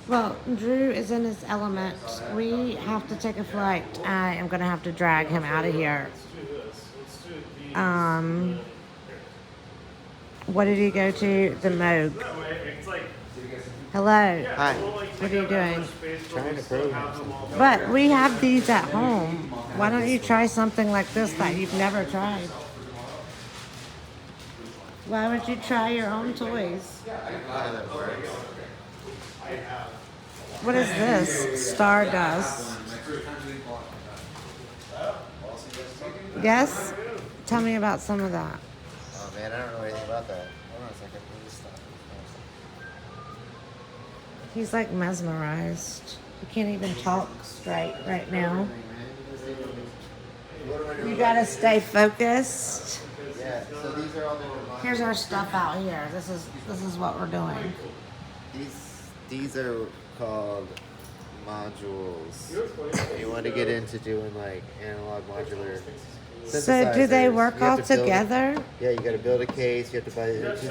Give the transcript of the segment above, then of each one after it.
Well, Drew is in his element. We have to take a flight. I am going to have to drag him out of here. Um, what did he go to? The Moog. Hello. Hi. What are you doing? Trying to program something. But we have these at home. Why don't you try something like this that you've never tried? Why would you try your own toys? What is this? Stardust. Yes? Tell me about some of that. Oh man, I don't know anything about that. Hold on a second. Let me stop. He's like mesmerized. He can't even talk straight right now. You gotta stay focused. Yeah, so these are all the Here's our stuff out here. This is what we're doing. These are called modules. You want to get into doing like analog modular So do they synthesizers. work You have all to build together? Yeah, you got to build a case. You have to buy.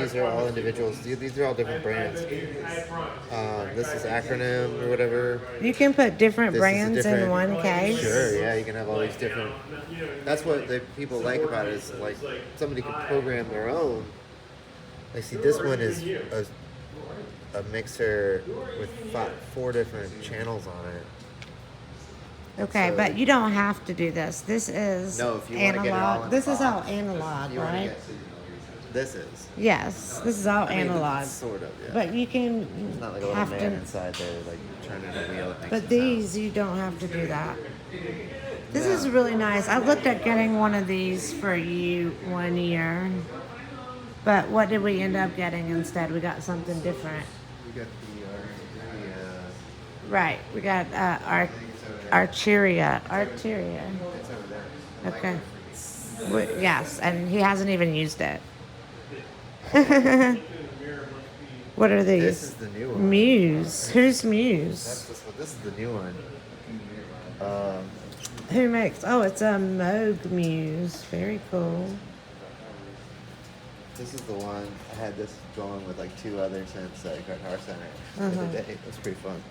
These are all individuals. These are all different brands. This is acronym or whatever. You can put different This is a brands in different- one case. Sure, yeah, you can have all these different. That's what the people like about it is like somebody can program their own. Like, see, this one is a mixer with four different channels on it. Okay, So- but you don't have to do this. This is No, if you wanna analog. get it all in This the is all box. analog, You wanna right? get- This is. Yes, this is all I mean, analog. sort of, yeah. But you can It's not like a little have man to. inside there, like turning a wheel. That makes But a these, you don't have to do that. This No. is really nice. I looked at getting one of these for you one year. But what did we end up getting instead? We got something different. We got the Right. We got Arteria. Arteria. it's over there. Okay. Yes, and he hasn't even used it. What are these? This is the new one. Muse. Who's That's Muse? this one. This is the new one. Who makes? Oh, it's a Moog Muse. Very cool. This is the one. I had this going with like two other synths at Guitar Center the Uh-huh. other day. It was pretty fun.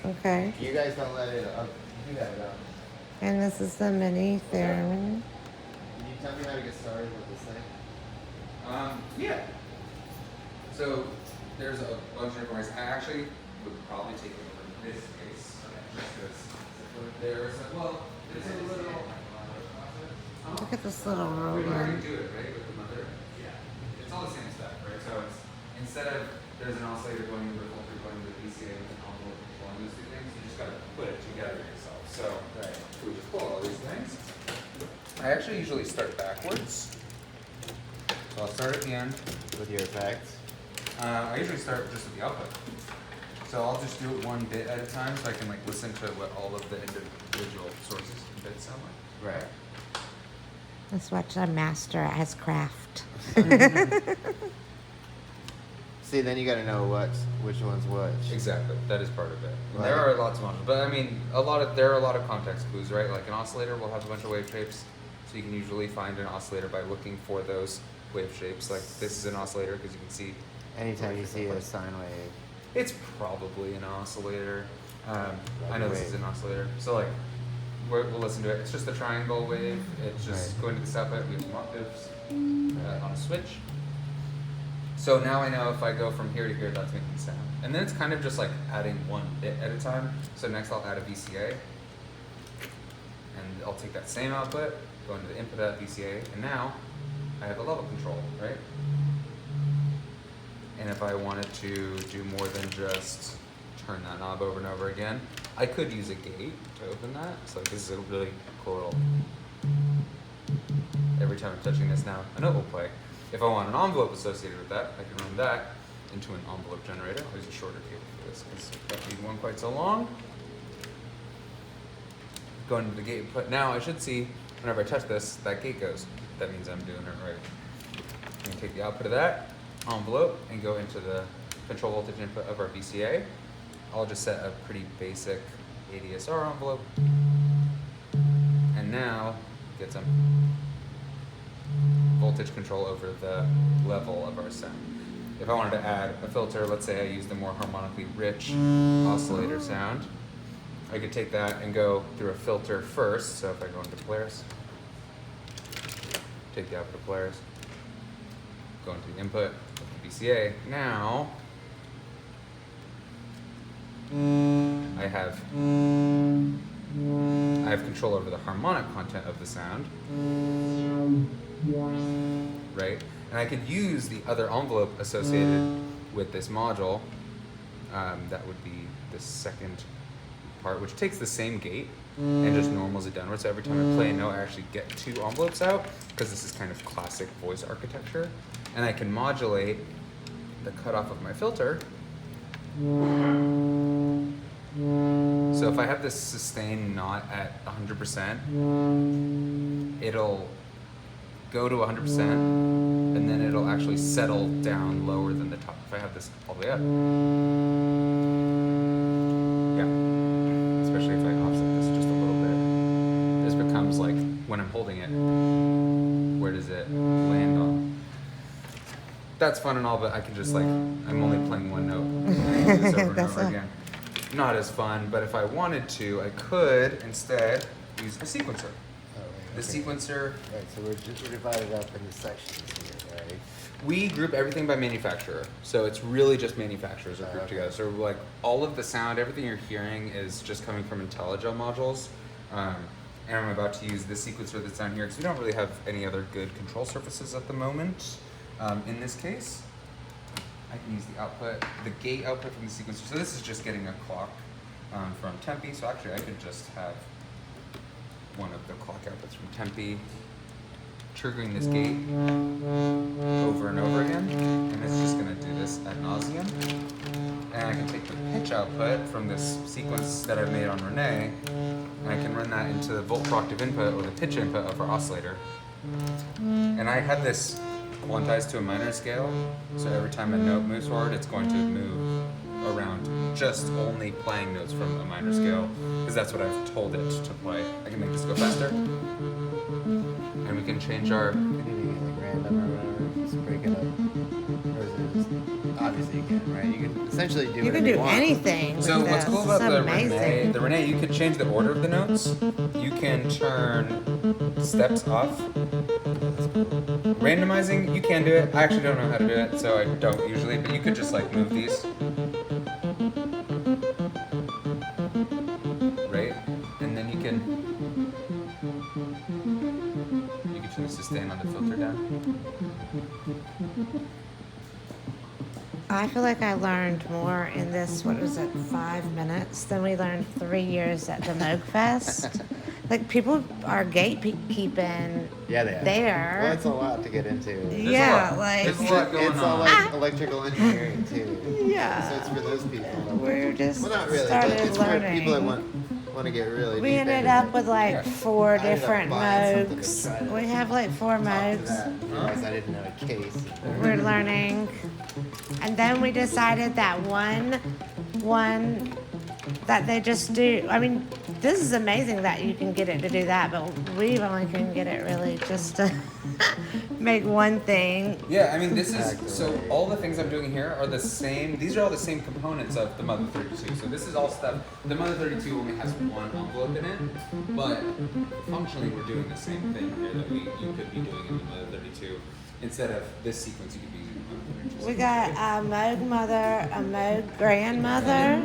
Okay. You guys don't let it up. You have it up. And this is the mini theremin. Can you tell me how to get started with this thing? Yeah. So there's a bunch of different ways. I actually would probably take it over this case. There's a little. Look at this little We can roller. do it, right? With the mother. Yeah. It's all the same stuff, right? So it's instead of there's an oscillator going into the filter going into the VCA with an envelope controlling those two things, you just gotta put it together yourself. So we just pull all these things. I actually usually start backwards. So I'll start at the end. With your effects? I usually start just with the output. So I'll just do it one bit at a time so I can like listen to what all of the individual sources and bits sound like. Right. Let's watch a master at his craft. See, then you got to know which one's which. Exactly, that is part of it. Right. There are lots of options, but I mean, there are a lot of context clues, right? Like an oscillator will have a bunch of wave shapes, so you can usually find an oscillator by looking for those wave shapes. Like this is an oscillator because you can see. Anytime you see a sine wave. It's probably an oscillator. I know this is Wave. an oscillator. So like, we'll listen to it. It's just a triangle wave. It's just Right. going to this output. We have some octaves on a switch. So now I know if I go from here to here, that's making sound. And then it's kind of just like adding one bit at a time. So next I'll add a VCA. And I'll take that same output, go into the input of that VCA, and now I have a level control, right? And if I wanted to do more than just turn that knob over and over again, I could use a gate to open that. So like, this is a really cool little, every time I'm touching this now, a note will play. If I want an envelope associated with that, I can run that into an envelope generator. I'll use a shorter cable for this because I don't need one quite so long. Go into the gate input. Now I should see, whenever I touch this, that gate goes. That means I'm doing it right. I'm going to take the output of that envelope and go into the control voltage input of our VCA. I'll just set a pretty basic ADSR envelope. And now get some voltage control over the level of our sound. if I wanted to add a filter, let's say I used a more harmonically rich oscillator sound, I could take that and go through a filter first. So if I go into Polaris, take the output of Polaris, go into the input of the VCA. Now I have control over the harmonic content of the sound, right? And I could use the other envelope associated with this module. That would be the second part, which takes the same gate and just normals it downwards. So every time I play a note, I actually get two envelopes out, because this is kind of classic voice architecture. And I can modulate the cutoff of my filter. So if I have this sustain not at 100%, it'll go to 100%, and then it'll actually settle down lower than the top. If I have this all the way up, yeah, especially if I offset this just a little bit, this becomes like, when I'm holding it, where does it land on? That's fun and all, but I can just like, I'm only playing one note. And I use this over and over again. Not as fun, but if I wanted to, I could instead use a sequencer. The sequencer. Right, so we're divided up into sections here, right? We group everything by manufacturer, so it's really just manufacturers are grouped together. So like all of the sound, everything you're hearing is just coming from IntelliGel modules. And I'm about to use this sequencer that's down here because we don't really have any other good control surfaces at the moment. In this case, I can use the output, the gate output from the sequencer. So this is just getting a clock from Tempe. So actually I could just have one of the clock outputs from Tempe triggering this gate over and over again. And it's just gonna do this ad nauseum. And I can take the pitch output from this sequence that I've made on Renee, and I can run that into the volt per octave input or the pitch input of our oscillator. And I had this quantized to a minor scale, so every time a note moves forward, it's going to move around just only playing notes from a minor scale, because that's what I've told it to play. I can make this go faster, and we can change our... Can you do like random or whatever, just break it up? Or is it just, obviously you can, right? You can essentially do You can do anything. So with what's this. cool about It's the amazing. Renee, you can change the order of the notes. You can turn steps off. Randomizing, you can do it. I actually don't know how to do it, so I don't usually, but you could just like move these. Right? And then you can turn the sustain on the filter down. I feel like I learned more in this, 5 minutes than we learned 3 years at the Moog Fest. Like, people are gatekeeping Yeah, they are. there. Well, it's a lot to get into. Yeah, like, There's a lot going It's all on. like electrical engineering too. Yeah. So it's for those people. we're just Well, not really, but started it's learning. for people that want to get really We deep ended into up it. with like Yeah. 4 ended up different buying something to moogs. try to We have like 4 Talk to moogs. that. Realized I didn't know a case. We're learning. And then we decided that one that they just do. I mean, this is amazing that you can get it to do that, but we only can get it really just to make one thing. Yeah, I mean, this is, Exactly. so all the things I'm doing here are the same, these are all the same components of the Mother 32. So this is all stuff, the Mother 32 only has one envelope in it, but functionally we're doing the same thing here that you could be doing in the Mother 32. Instead of this sequence, you could be using the Mother 32. We got a Moog mother, a Moog grandmother,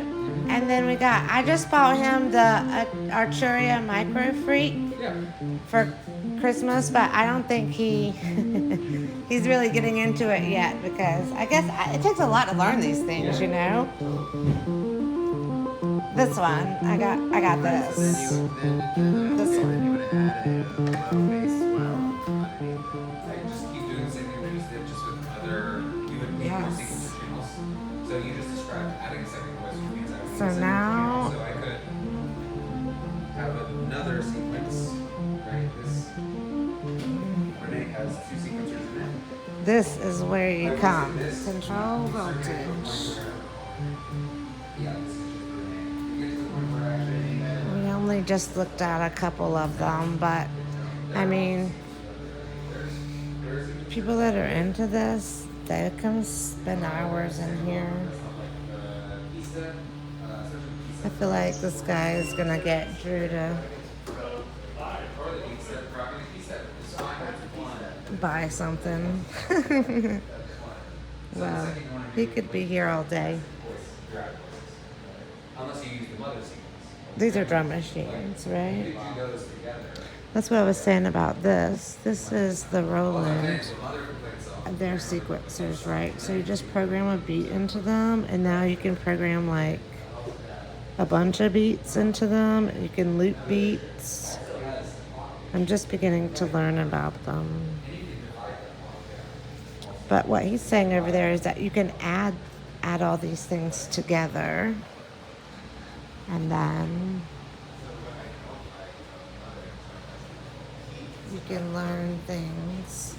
and then I just bought him the Arturia Micro Freak Yeah. for Christmas, but I don't think he's really getting into it yet, because I guess it takes a lot to learn these things, you know. This one, I got this. Then you would add a bass swell underneath it. I just keep doing the same thing we just did, just with other, you would need more Yes. sequencer channels. So you just described adding a second voice, which means adding So a second now- channel. So I could have another sequence, right? This, Renee has 2 sequencers in it. This is where you come. This- Control voltage. Yeah, this is just Renee. You get to the point where actually, We only just looked at a couple of them, but I mean, people that are into this, They can spend hours in here. I feel like this guy is gonna get Drew to buy something. Well, he could be here all day. These are drum machines, right? That's what I was saying about this. This is the Roland. They're sequencers, right? So you just program a beat into them, and now you can program like a bunch of beats into them. You can loop beats. I'm just beginning to learn about them. But what he's saying over there is that you can add all these things together, and then you can learn things.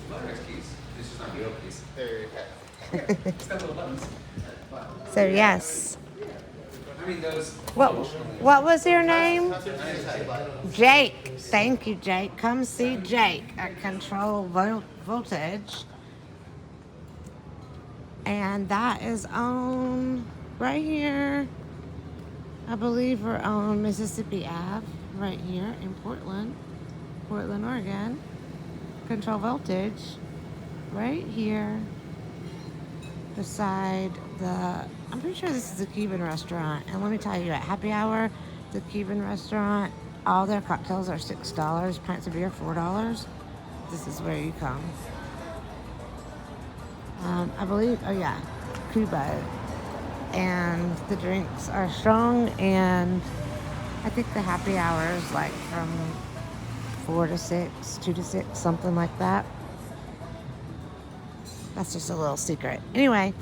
So yes. What was your name? Jake. Thank you, Jake. Come see Jake at Control Voltage. And that is on right here. I believe we're on Mississippi Ave, right here in Portland, Oregon. Control Voltage, right here, beside the, I'm pretty sure this is the Cuban restaurant. And let me tell you, at happy hour, the Cuban restaurant, all their cocktails are $6, pints of beer $4. This is where you come. I believe, oh yeah, Cuba. And the drinks are strong, and I think the happy hour is like from 4 to 6, 2 to 6, something like that. That's just a little secret. Anyway,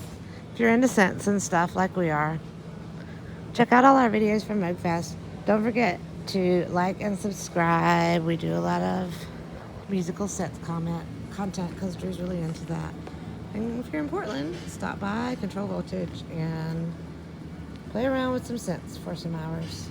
if you're into synths and stuff like we are, check out all our videos from Moogfest. Don't forget to like and subscribe. We do a lot of musical synth content because Drew's really into that. And if you're in Portland, stop by Control Voltage and play around with some synths for some hours.